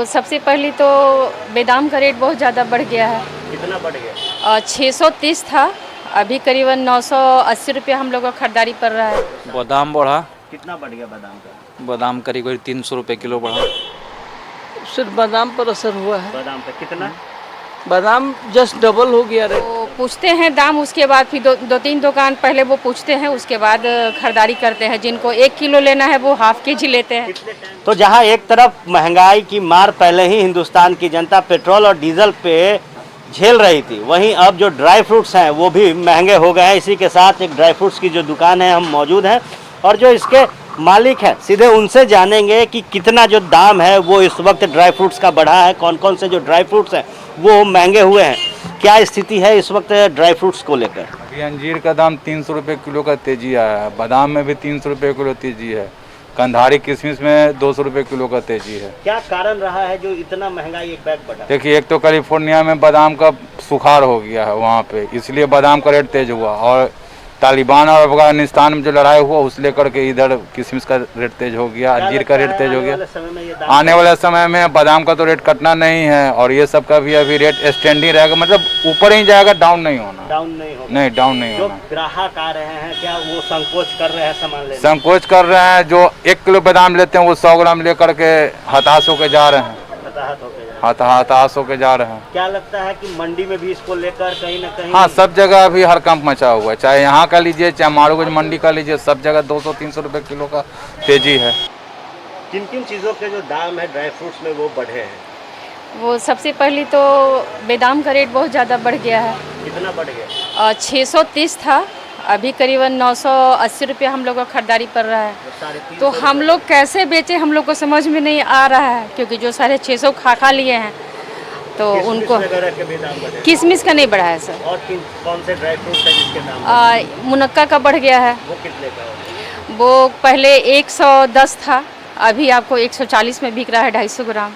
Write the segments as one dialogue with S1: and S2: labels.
S1: सबसे पहले तो बादाम का रेट बहुत ज़्यादा बढ़ गया है।
S2: कितना बढ़ गया?
S1: 630 था, अभी करीबन 980 रुपये हम लोग को खरीदारी पड़ रहा है।
S3: बादाम बढ़ा।
S2: कितना बढ़ गया बादाम का?
S3: बादाम करीब करीब 300 रुपये किलो बढ़ा।
S4: सिर्फ बादाम पर असर हुआ है।
S2: बादाम पे कितना?
S4: बादाम जस्ट डबल हो गया रेट।
S1: तो पूछते हैं दाम, उसके बाद फिर दो तीन दुकान पहले वो पूछते हैं, उसके बाद खरीदारी करते हैं। जिनको 1 किलो लेना है वो हाफ के जी लेते हैं।
S2: तो जहां एक तरफ महंगाई की मार पहले ही हिंदुस्तान की जनता पेट्रोल और डीजल पे झेल रही थी, वहीं अब जो ड्राई फ्रूट्स हैं वो भी महंगे हो गए हैं। इसी के साथ एक ड्राई फ्रूट्स की जो दुकान है हम मौजूद हैं और जो इसके मालिक हैं सीधे उनसे जानेंगे कि कितना जो दाम है वो इस वक्त ड्राई फ्रूट्स का बढ़ा है, कौन कौन से जो ड्राई फ्रूट्स हैं वो महंगे हुए हैं, क्या स्थिति है इस वक्त ड्राई फ्रूट्स को लेकर।
S5: अभी अंजीर का दाम 300 रुपये किलो का तेजी आया है, बादाम में भी 300 रुपये किलो तेजी है, कंधारी किशमिश में 200 रुपये किलो का तेजी है।
S2: क्या कारण रहा है जो इतना महंगाई एक बैग बढ़ा?
S5: देखिए, एक तो कैलिफोर्निया में बादाम का सुखाड़ हो गया है वहाँ पे, इसलिए बादाम का रेट तेज हुआ, और तालिबान और अफगानिस्तान में जो लड़ाई हुआ उस लेकर के इधर किशमिश का रेट तेज हो गया, अंजीर का रेट तेज हो गया। आने वाले समय में बादाम का तो रेट कटना नहीं है और ये सब का भी अभी रेट स्टैंडिंग रहेगा, मतलब ऊपर ही जाएगा, डाउन नहीं होना।
S2: डाउन नहीं होगा?
S5: नहीं, डाउन नहीं
S2: जो
S5: होना।
S2: ग्राहक आ रहे हैं क्या वो संकोच कर रहे हैं सामान लेने?
S5: संकोच कर रहे हैं, जो 1 किलो बादाम लेते हैं वो 100 ग्राम लेकर के हताश होके जा रहे हैं। हताश होके जा रहे हैं।
S2: क्या लगता है कि मंडी में भी इसको लेकर कहीं ना कहीं?
S5: हाँ, सब जगह अभी हड़कंप मचा हुआ है, चाहे यहाँ का लीजिए चाहे मारूगंज मंडी का लीजिए, सब जगह 200-300 रुपये किलो का तेजी है।
S2: किन किन चीज़ों के जो दाम है ड्राई फ्रूट्स में वो बढ़े हैं?
S1: वो सबसे पहले तो बादाम का रेट बहुत ज़्यादा बढ़ गया है।
S2: कितना बढ़ गया?
S1: 630 था, अभी करीबन 980 रुपये हम लोग को खरीदारी पड़ रहा है। तो हम लोग कैसे बेचें, हम लोग को समझ में नहीं आ रहा है, क्योंकि जो 650 खा लिए हैं तो उनको किशमिश का नहीं बढ़ा है सर।
S2: और कौन से ड्राई फ्रूट्स है जिसके दाम?
S1: मुनक्का का बढ़ गया है।
S2: वो कितने का है?
S1: वो पहले 110 था, अभी आपको 140 में बिक रहा है 250 ग्राम।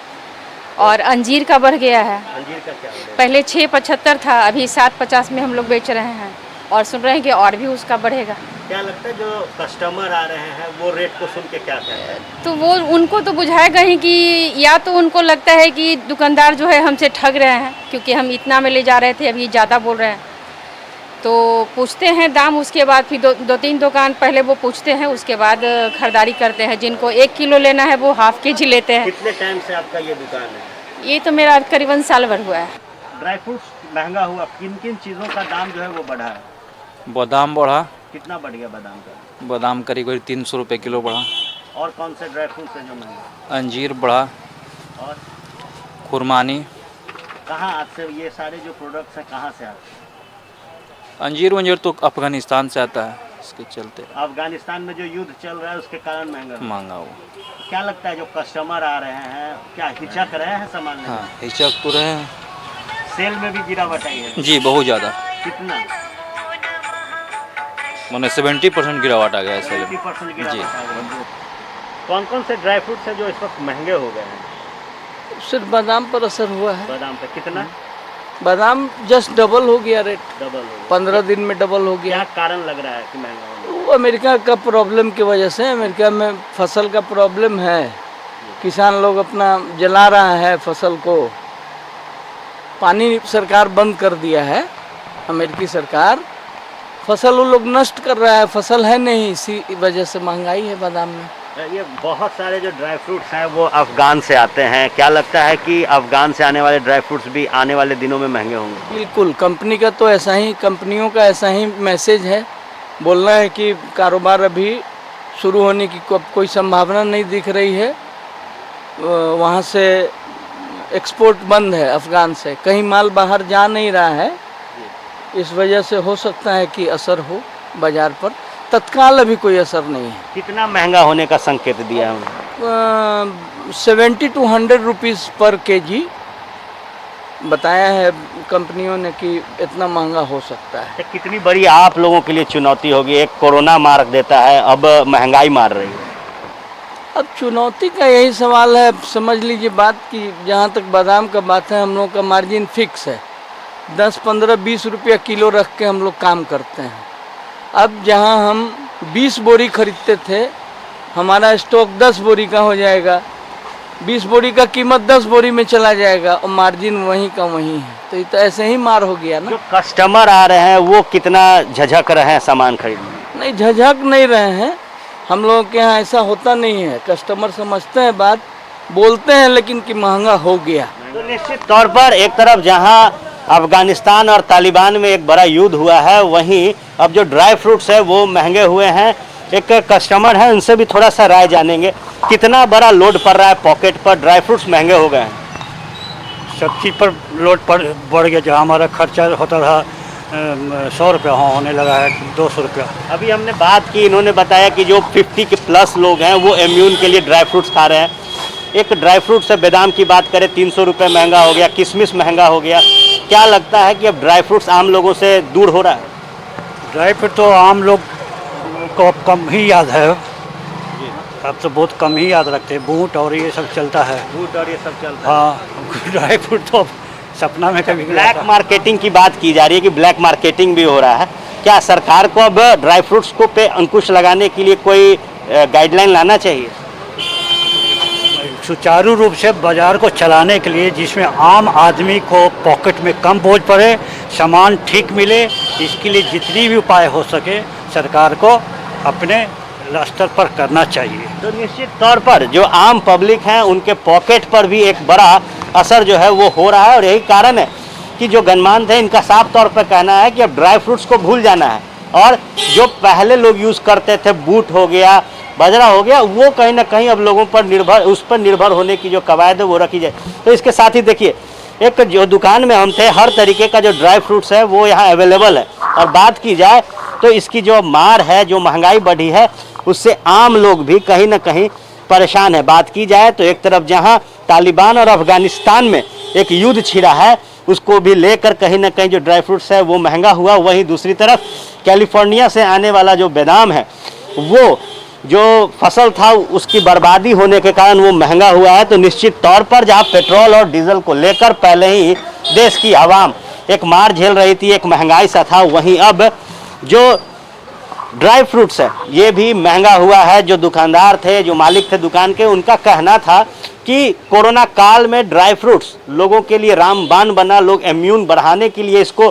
S1: और अंजीर का बढ़ गया है,
S2: अंजीर का क्या है?
S1: पहले 675 था, अभी 750 में हम लोग बेच रहे हैं और सुन रहे हैं कि और भी उसका बढ़ेगा।
S2: क्या लगता है जो कस्टमर आ रहे हैं वो रेट को सुन के क्या कहते हैं?
S1: तो वो उनको तो बुझाएगा ही कि या तो उनको लगता है कि दुकानदार जो है हमसे ठग रहे हैं, क्योंकि हम इतना में ले जा रहे थे अभी ज़्यादा बोल रहे हैं। तो पूछते हैं दाम, उसके बाद फिर दो तीन दुकान पहले वो पूछते हैं, उसके बाद खरीदारी करते हैं। जिनको 1 किलो लेना है वो हाफ के जी लेते हैं।
S2: कितने टाइम से आपका ये दुकान है?
S1: ये तो मेरा करीबन साल भर हुआ है।
S2: ड्राई फ्रूट्स महंगा हुआ, किन किन चीज़ों का दाम जो है वो बढ़ा है?
S3: बादाम बढ़ा।
S2: कितना बढ़ गया बादाम का?
S3: बादाम करीब करीब 300 रुपये किलो बढ़ा।
S2: और कौन से ड्राई फ्रूट्स है जो महंगा?
S3: अंजीर बढ़ा।
S2: और
S3: खुरमानी।
S2: कहाँ आपसे ये सारे जो प्रोडक्ट्स हैं कहाँ से आते हैं?
S3: अंजीर तो अफगानिस्तान से आता है, इसके चलते
S2: अफगानिस्तान में जो युद्ध चल रहा है उसके कारण
S3: महंगा हुआ।
S2: क्या लगता है जो कस्टमर आ रहे हैं क्या हिचक रहे हैं सामान लेने?
S3: हाँ, हिचक तो रहे हैं।
S2: सेल में भी गिरावट आई है?
S3: जी, बहुत ज़्यादा।
S2: कितना?
S3: मैंने 70% गिरावट आ गया है सेल में।
S2: 70% गिरावट
S3: जी।
S2: आ गई। कौन कौन से ड्राई फ्रूट्स हैं जो इस वक्त महंगे हो गए हैं?
S4: सिर्फ बादाम पर असर हुआ है।
S2: बादाम पे कितना?
S4: बादाम जस्ट डबल हो गया रेट,
S2: डबल हो गया।
S4: 15 दिन में डबल हो गया।
S2: क्या कारण लग रहा है कि महंगा होने?
S4: वो अमेरिका का प्रॉब्लम की वजह से, अमेरिका में फसल का प्रॉब्लम है, किसान लोग अपना जला रहा है फसल को, पानी सरकार बंद कर दिया है, अमेरिकी सरकार, फसल वो लोग नष्ट कर रहा है, फसल है नहीं, इसी वजह से महंगाई है बादाम में।
S2: ये बहुत सारे जो ड्राई फ्रूट्स हैं वो अफगान से आते हैं, क्या लगता है कि अफगान से आने वाले ड्राई फ्रूट्स भी आने वाले दिनों में महंगे होंगे?
S4: बिल्कुल, कंपनी का तो ऐसा ही, कंपनियों का ऐसा ही मैसेज है, बोलना है कि कारोबार अभी शुरू होने की कोई संभावना नहीं दिख रही है, वहाँ से एक्सपोर्ट बंद है, अफगान से कहीं माल बाहर जा नहीं रहा है, इस वजह से हो सकता है कि असर हो बाज़ार पर। तत्काल अभी कोई असर नहीं है।
S2: कितना महंगा होने का संकेत दिया है उन्होंने?
S4: 70 to 100 रुपीज़ पर केजी बताया है कंपनियों ने कि इतना महंगा हो सकता है।
S2: तो कितनी बड़ी आप लोगों के लिए चुनौती होगी? एक कोरोना मार देता है, अब महंगाई मार रही है।
S4: अब चुनौती का यही सवाल है, समझ लीजिए बात कि जहाँ तक बादाम का बात है, हम लोग का मार्जिन फिक्स है, 10, 15, 20 रुपया किलो रख के हम लोग काम करते हैं। अब जहाँ हम 20 बोरी खरीदते थे, हमारा स्टॉक 10 बोरी का हो जाएगा, 20 बोरी का कीमत 10 बोरी में चला जाएगा और मार्जिन वहीं का वहीं है। तो ये तो ऐसे ही मार हो गया ना।
S2: जो कस्टमर आ रहे हैं वो कितना झझक रहे हैं सामान खरीदने?
S4: नहीं, झझक नहीं रहे हैं। हम लोगों के यहाँ ऐसा होता नहीं है। कस्टमर समझते हैं बात, बोलते हैं लेकिन कि महंगा हो गया।
S2: तो निश्चित तौर पर एक तरफ जहां अफगानिस्तान और तालिबान में एक बड़ा युद्ध हुआ है, वहीं अब जो ड्राई फ्रूट्स है वो महंगे हुए हैं। एक कस्टमर है, उनसे भी थोड़ा सा राय जानेंगे। कितना बड़ा लोड पड़ रहा है पॉकेट पर? ड्राई फ्रूट्स महंगे हो गए हैं।
S6: सब चीज़ पर लोड बढ़ गया। जहाँ हमारा खर्चा होता था 100 रुपया, हाँ होने लगा है 200 रुपया।
S2: अभी हमने बात की, इन्होंने बताया कि जो 50 के प्लस लोग हैं वो इम्यून के लिए ड्राई फ्रूट्स खा रहे हैं। एक ड्राई फ्रूट से बादाम की बात करें 300 रुपये महंगा हो गया, किशमिश महंगा हो गया। क्या लगता है कि अब ड्राई फ्रूट्स आम लोगों से दूर हो रहा है?
S6: ड्राई फ्रूट तो आम लोग को अब कम ही याद है। अब तो बहुत कम ही याद रखते हैं। बूट और ये सब चलता है।
S2: बूट और ये सब चलता है।
S6: हाँ, ड्राई फ्रूट तो अब सपना में कभी
S2: ब्लैक मार्केटिंग की बात की जा रही है कि ब्लैक मार्केटिंग भी हो रहा है। क्या सरकार को अब ड्राई फ्रूट्स को पे अंकुश लगाने के लिए कोई गाइडलाइन लाना चाहिए?
S6: सुचारू रूप से बाजार को चलाने के लिए, जिसमें आम आदमी को पॉकेट में कम बोझ पड़े, सामान ठीक मिले, इसके लिए जितनी भी उपाय हो सके सरकार को अपने स्तर पर करना चाहिए।
S2: तो निश्चित तौर पर जो आम पब्लिक हैं उनके पॉकेट पर भी एक बड़ा असर जो है वो हो रहा है। और यही कारण है कि जो गणमान्य थे इनका साफ तौर पर कहना है कि अब ड्राई फ्रूट्स को भूल जाना है, और जो पहले लोग यूज़ करते थे, बूट हो गया, बाजरा हो गया, वो कहीं ना कहीं अब लोगों पर उस पर निर्भर होने की जो कवायद है वो रखी जाए। तो इसके साथ ही देखिए, एक जो दुकान में हम थे, हर तरीके का जो ड्राई फ्रूट्स है वो यहाँ अवेलेबल है। और बात की जाए तो इसकी जो मार है, जो महंगाई बढ़ी है, उससे आम लोग भी कहीं ना कहीं परेशान है। बात की जाए तो एक तरफ जहाँ तालिबान और अफगानिस्तान में एक युद्ध छिड़ा है, उसको भी लेकर कहीं ना कहीं जो ड्राई फ्रूट्स है वो महंगा हुआ। वहीं दूसरी तरफ कैलिफोर्निया से आने वाला जो बादाम है, वो जो फसल था उसकी बर्बादी होने के कारण वो महंगा हुआ है। तो निश्चित तौर पर जहाँ पेट्रोल और डीजल को लेकर पहले ही देश की आवाम एक मार झेल रही थी, एक महंगाई सा था, वहीं अब जो ड्राई फ्रूट्स है ये भी महंगा हुआ है। जो दुकानदार थे, जो मालिक थे दुकान के, उनका कहना था कि कोरोना काल में ड्राई फ्रूट्स लोगों के लिए रामबाण बना, लोग इम्यून बढ़ाने के लिए इसको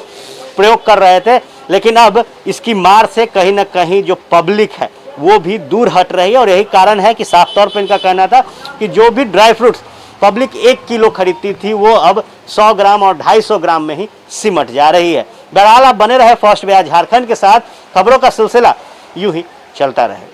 S2: प्रयोग कर रहे थे, लेकिन अब इसकी मार से कहीं ना कहीं जो पब्लिक है वो भी दूर हट रही है। और यही कारण है कि साफ तौर पर इनका कहना था कि जो भी ड्राई फ्रूट्स पब्लिक 1 किलो खरीदती थी वो अब 100 ग्राम और 250 ग्राम में ही सिमट जा रही है। बहरहाल आप बने रहे फर्स्ट बिहार झारखंड के साथ। खबरों का सिलसिला यूं ही चलता रहेगा।